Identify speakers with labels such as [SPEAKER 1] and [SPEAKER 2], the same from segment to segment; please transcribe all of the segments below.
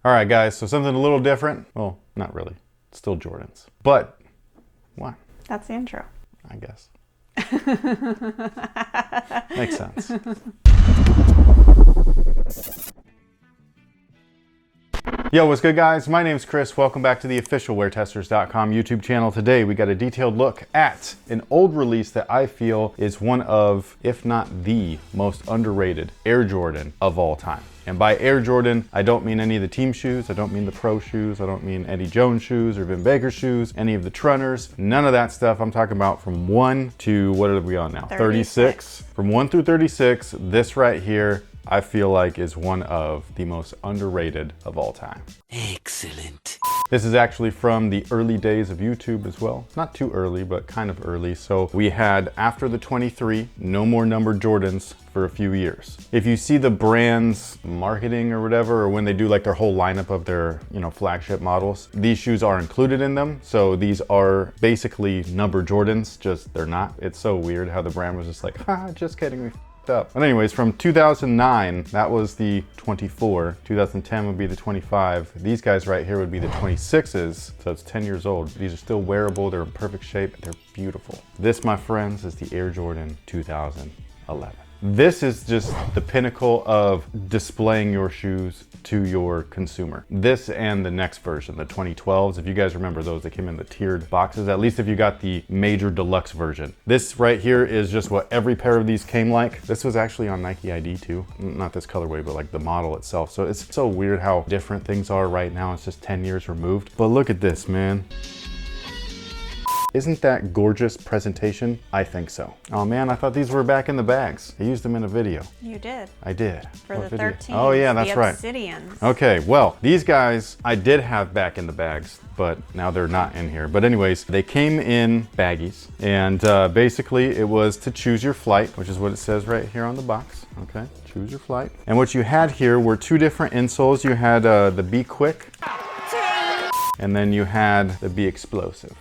[SPEAKER 1] All right, guys, so something a little different. Well, not really. Still Jordans. But, what?
[SPEAKER 2] That's the intro.
[SPEAKER 1] I guess. Makes sense. Yo, what's good, guys? My name's Chris. Welcome back to the official WearTesters.com YouTube channel. Today, we got a detailed look at an old release that I feel is one of, if not the most underrated Air Jordan of all time. And by Air Jordan, I don't mean any of the team shoes. I don't mean the pro shoes. I don't mean Eddie Jones shoes or Vin Baker shoes, any of the Trunners, none of that stuff. I'm talking about from 1 to, what are we on now? 36. From 1 through 36, this right here, I feel like is one of the most underrated of all time.
[SPEAKER 3] Excellent.
[SPEAKER 1] This is actually from the early days of YouTube as well. Not too early, but kind of early. So we had, after the 23, no more numbered Jordans for a few years. If you see the brand's marketing or whatever, or when they do like their whole lineup of their, flagship models, these shoes are included in them. So these are basically numbered Jordans, just they're not. It's so weird how the brand was just like, just kidding, we up. But anyways, from 2009, that was the 24. 2010 would be the 25. These guys right here would be the 26s. So it's 10 years old. These are still wearable. They're in perfect shape. They're beautiful. This, my friends, is the Air Jordan 2011. This is just the pinnacle of displaying your shoes to your consumer. This and the next version, the 2012s, if you guys remember those, they came in the tiered boxes, at least if you got the major deluxe version. This right here is just what every pair of these came like. This was actually on Nike ID too. Not this colorway, but like the model itself. So it's so weird how different things are right now. It's just 10 years removed. But look at this, man. Isn't that gorgeous presentation? I think so. Oh man, I thought these were back in the bags. I used them in a video.
[SPEAKER 2] You did.
[SPEAKER 1] I did.
[SPEAKER 2] For
[SPEAKER 1] What
[SPEAKER 2] the
[SPEAKER 1] video?
[SPEAKER 2] 13.
[SPEAKER 1] Oh yeah, that's right.
[SPEAKER 2] Obsidians.
[SPEAKER 1] Okay, well, these guys I did have back in the bags, but now they're not in here. But anyways, they came in baggies, and basically it was to choose your flight, which is what it says right here on the box. Okay, choose your flight. And what you had here were two different insoles. You had the Be Quick, and then you had the Be Explosive.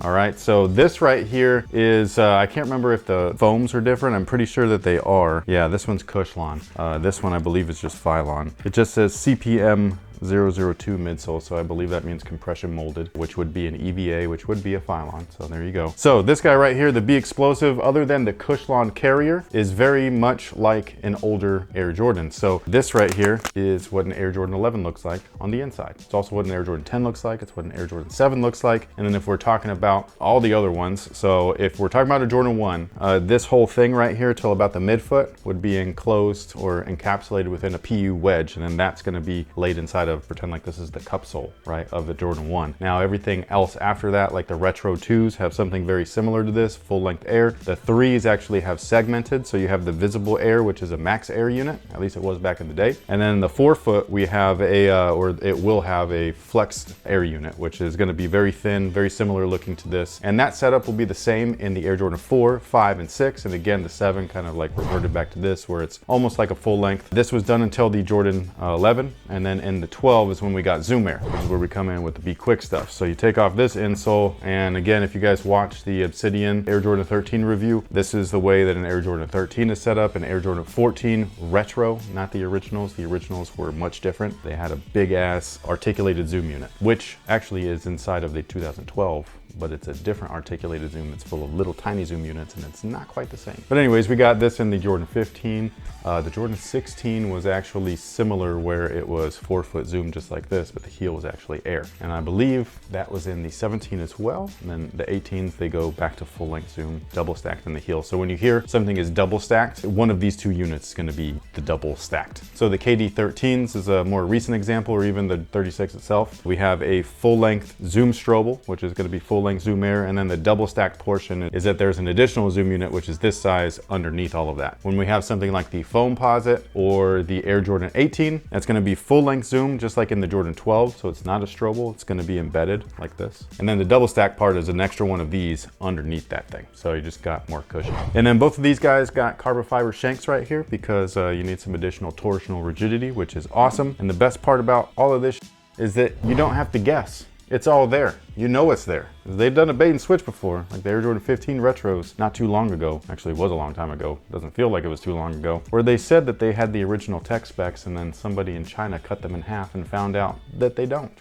[SPEAKER 1] All right, so this right here is, I can't remember if the foams are different. I'm pretty sure that they are. Yeah, this one's Cushlon. This one I believe is just Phylon. It just says CPM 002 midsole, so I believe that means compression molded, which would be an EVA, which would be a Phylon. So there you go. So this guy right here, the Be Explosive, other than the Cushlon carrier, is very much like an older Air Jordan. So this right here is what an Air Jordan 11 looks like on the inside. It's also what an Air Jordan 10 looks like. It's what an Air Jordan 7 looks like. And then if we're talking about all the other ones, so if we're talking about a Jordan 1, this whole thing right here till about the midfoot would be enclosed or encapsulated within a PU wedge, and then that's gonna be laid inside of, pretend like this is the cup sole, right, of the Jordan 1. Now everything else after that, like the retro 2s, have something very similar to this, full length Air. The 3s actually have segmented, so you have the visible Air, which is a max Air unit, at least it was back in the day. And then the forefoot, we have a, or it will have a flexed Air unit, which is gonna be very thin, very similar looking to this. And that setup will be the same in the Air Jordan 4, 5, and 6. And again, the 7 kind of like reverted back to this, where it's almost like a full length. This was done until the Jordan 11, and then in the 12 is when we got Zoom Air, which is where we come in with the Be Quick stuff. So you take off this insole, and again, if you guys watch the Obsidian Air Jordan 13 review, this is the way that an Air Jordan 13 is set up. An Air Jordan 14 retro, not the originals. The originals were much different. They had a big ass articulated zoom unit, which actually is inside of the 2012, but it's a different articulated zoom that's full of little tiny zoom units, and it's not quite the same. But anyways, we got this in the Jordan 15. The Jordan 16 was actually similar, where it was forefoot zoom just like this, but the heel was actually Air. And I believe that was in the 17 as well. And then the 18s, they go back to full length zoom, double stacked in the heel. So when you hear something is double stacked, one of these two units is gonna be the double stacked. So the KD 13s is a more recent example, or even the 36 itself. We have a full length zoom strobel, which is gonna be full length zoom Air. And then the double stacked portion is that there's an additional zoom unit, which is this size underneath all of that. When we have something like the Foamposite or the Air Jordan 18, that's gonna be full length zoom, just like in the Jordan 12. So it's not a strobel, it's gonna be embedded like this. And then the double stack part is an extra one of these underneath that thing. So you just got more cushion. And then both of these guys got carbon fiber shanks right here, because you need some additional torsional rigidity, which is awesome. And the best part about all of this is that you don't have to guess. It's all there. You know it's there. They've done a bait and switch before, like the Air Jordan 15 retros not too long ago. Actually, it was a long time ago. Doesn't feel like it was too long ago. Where they said that they had the original tech specs and then somebody in China cut them in half and found out that they don't.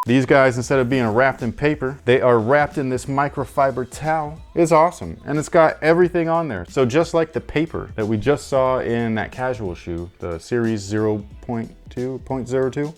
[SPEAKER 1] These guys, instead of being wrapped in paper, they are wrapped in this microfiber towel. It's awesome, and it's got everything on there. So just like the paper that we just saw in that casual shoe, the Series 0.2.02,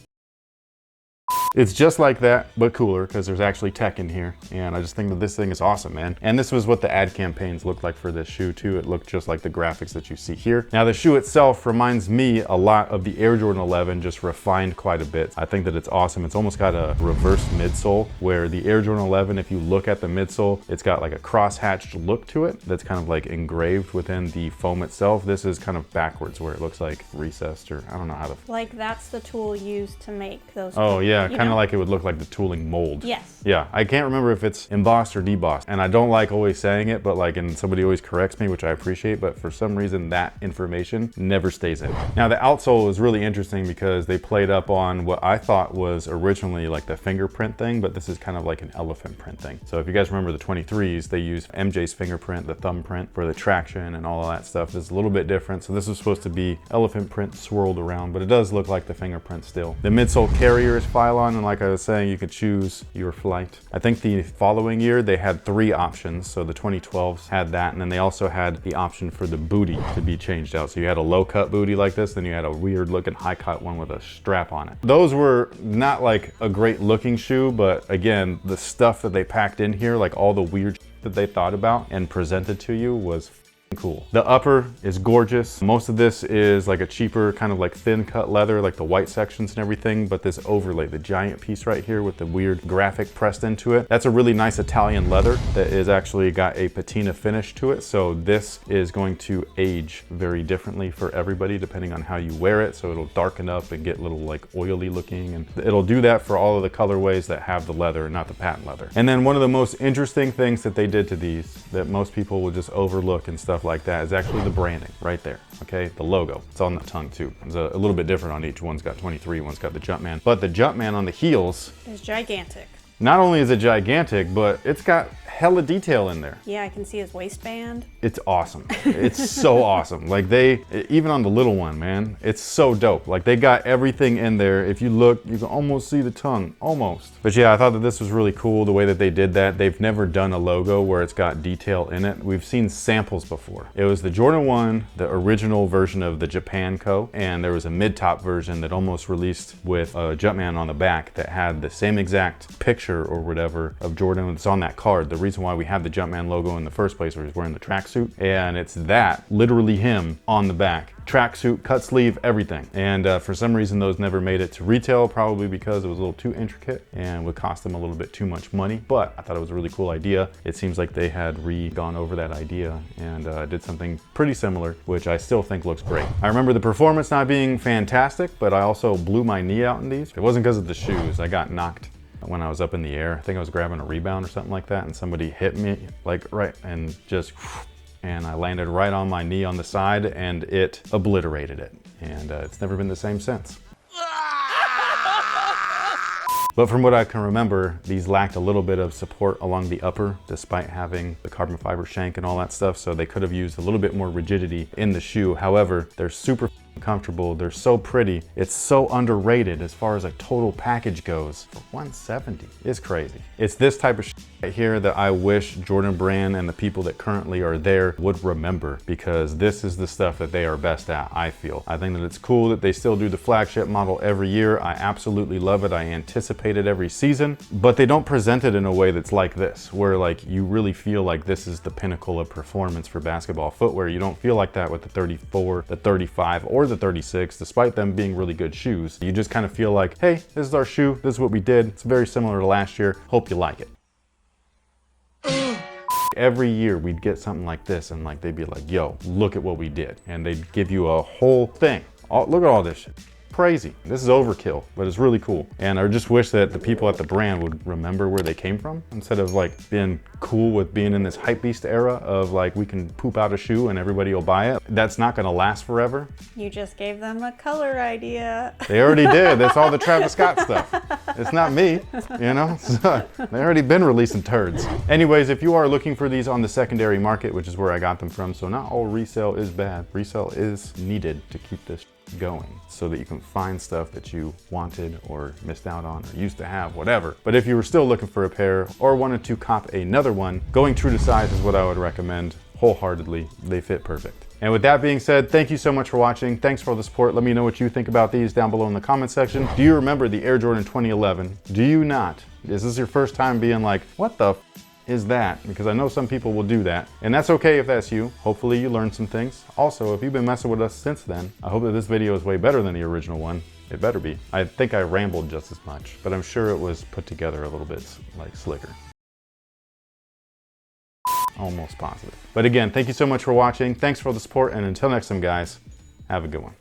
[SPEAKER 1] it's just like that, but cooler, because there's actually tech in here. And I just think that this thing is awesome, man. And this was what the ad campaigns looked like for this shoe too. It looked just like the graphics that you see here. Now the shoe itself reminds me a lot of the Air Jordan 11, just refined quite a bit. I think that it's awesome. It's almost got a reverse midsole, where the Air Jordan 11, if you look at the midsole, it's got like a cross-hatched look to it that's kind of like engraved within the foam itself. This is kind of backwards, where it looks like recessed, or I don't know how to...
[SPEAKER 2] Like that's the tool used to make those.
[SPEAKER 1] Oh yeah, kind of like it would look like the tooling mold.
[SPEAKER 2] Yes.
[SPEAKER 1] Yeah, I can't remember if it's embossed or debossed, and I don't like always saying it, but like, and somebody always corrects me, which I appreciate, but for some reason that information never stays in. Now the outsole is really interesting because they played up on what I thought was originally like the fingerprint thing, but this is kind of like an elephant print thing. So if you guys remember the 23s, they use MJ's fingerprint, the thumbprint for the traction and all of that stuff. This is a little bit different. So this is supposed to be elephant print swirled around, but it does look like the fingerprint still. The midsole carrier is Phylon, and like I was saying, you could choose your flight. I think the following year they had 3 options. So the 2012s had that, and then they also had the option for the booty to be changed out. So you had a low cut booty like this, then you had a weird looking high cut one with a strap on it. Those were not like a great looking shoe, but again, the stuff that they packed in here, like all the weird that they thought about and presented to you, was cool. The upper is gorgeous. Most of this is like a cheaper kind of like thin cut leather, like the white sections and everything, but this overlay, the giant piece right here with the weird graphic pressed into it, that's a really nice Italian leather that is actually got a patina finish to it. So this is going to age very differently for everybody depending on how you wear it. So it'll darken up and get a little like oily looking, and it'll do that for all of the colorways that have the leather and not the patent leather. And then one of the most interesting things that they did to these that most people will just overlook and stuff like that is actually the branding right there. Okay, the logo, it's on the tongue too. It's a little bit different on each. One's got 23, one's got the Jumpman, but the Jumpman on the heels
[SPEAKER 2] is gigantic.
[SPEAKER 1] Not only is it gigantic, but it's got hella detail in there.
[SPEAKER 2] Yeah, I can see his waistband.
[SPEAKER 1] It's awesome. It's so awesome. Like they, even on the little one, man, it's so dope. Like they got everything in there. If you look, you can almost see the tongue, almost. But yeah, I thought that this was really cool, the way that they did that. They've never done a logo where it's got detail in it. We've seen samples before. It was the Jordan 1, the original version of the Japan Co. And there was a mid-top version that almost released with a Jumpman on the back that had the same exact picture or whatever of Jordan. It's on that card. The reason why we have the Jumpman logo in the first place, where he's wearing the tracksuit, and it's that, literally him on the back. Tracksuit, cut sleeve, everything. And for some reason those never made it to retail, probably because it was a little too intricate and would cost them a little bit too much money, but I thought it was a really cool idea. It seems like they had gone over that idea and did something pretty similar, which I still think looks great. I remember the performance not being fantastic, but I also blew my knee out in these. It wasn't because of the shoes. I got knocked when I was up in the air. I think I was grabbing a rebound or something like that, and somebody hit me like right, and just, and I landed right on my knee on the side, and it obliterated it. And it's never been the same since. But from what I can remember, these lacked a little bit of support along the upper, despite having the carbon fiber shank and all that stuff. So they could have used a little bit more rigidity in the shoe. However, they're super comfortable. They're so pretty. It's so underrated as far as a total package goes. For $170, it's crazy. It's this type of right here that I wish Jordan Brand and the people that currently are there would remember, because this is the stuff that they are best at, I feel. I think that it's cool that they still do the flagship model every year. I absolutely love it. I anticipate it every season, but they don't present it in a way that's like this, where like you really feel like this is the pinnacle of performance for basketball footwear. You don't feel like that with the 34, the 35, or the 36, despite them being really good shoes. You just kind of feel like, hey, this is our shoe, this is what we did. It's very similar to last year. Hope you like it. Every year we'd get something like this, and like they'd be like, yo, look at what we did. And they'd give you a whole thing. Look at all this shit. crazy. This is overkill, but it's really cool. And I just wish that the people at the brand would remember where they came from instead of like being cool with being in this hypebeast era of like we can poop out a shoe and everybody will buy it. That's not gonna last forever.
[SPEAKER 2] You just gave them a color idea.
[SPEAKER 1] They already did. That's all the Travis Scott stuff. It's not me, you know? So, they already been releasing turds. Anyways, if you are looking for these on the secondary market, which is where I got them from, so not all resale is bad. Resale is needed to keep this going so that you can find stuff that you wanted or missed out on or used to have, whatever. But if you were still looking for a pair or wanted to cop another one, going true to size is what I would recommend wholeheartedly. They fit perfect. And with that being said, thank you so much for watching. Thanks for all the support. Let me know what you think about these down below in the comment section. Do you remember the Air Jordan 2011? Do you not? Is this your first time being like, what the is that? Because I know some people will do that. And that's okay if that's you. Hopefully you learned some things. Also, if you've been messing with us since then, I hope that this video is way better than the original one. It better be. I think I rambled just as much, but I'm sure it was put together a little bit like slicker. Almost positive. But again, thank you so much for watching. Thanks for all the support, and until next time, guys, have a good one.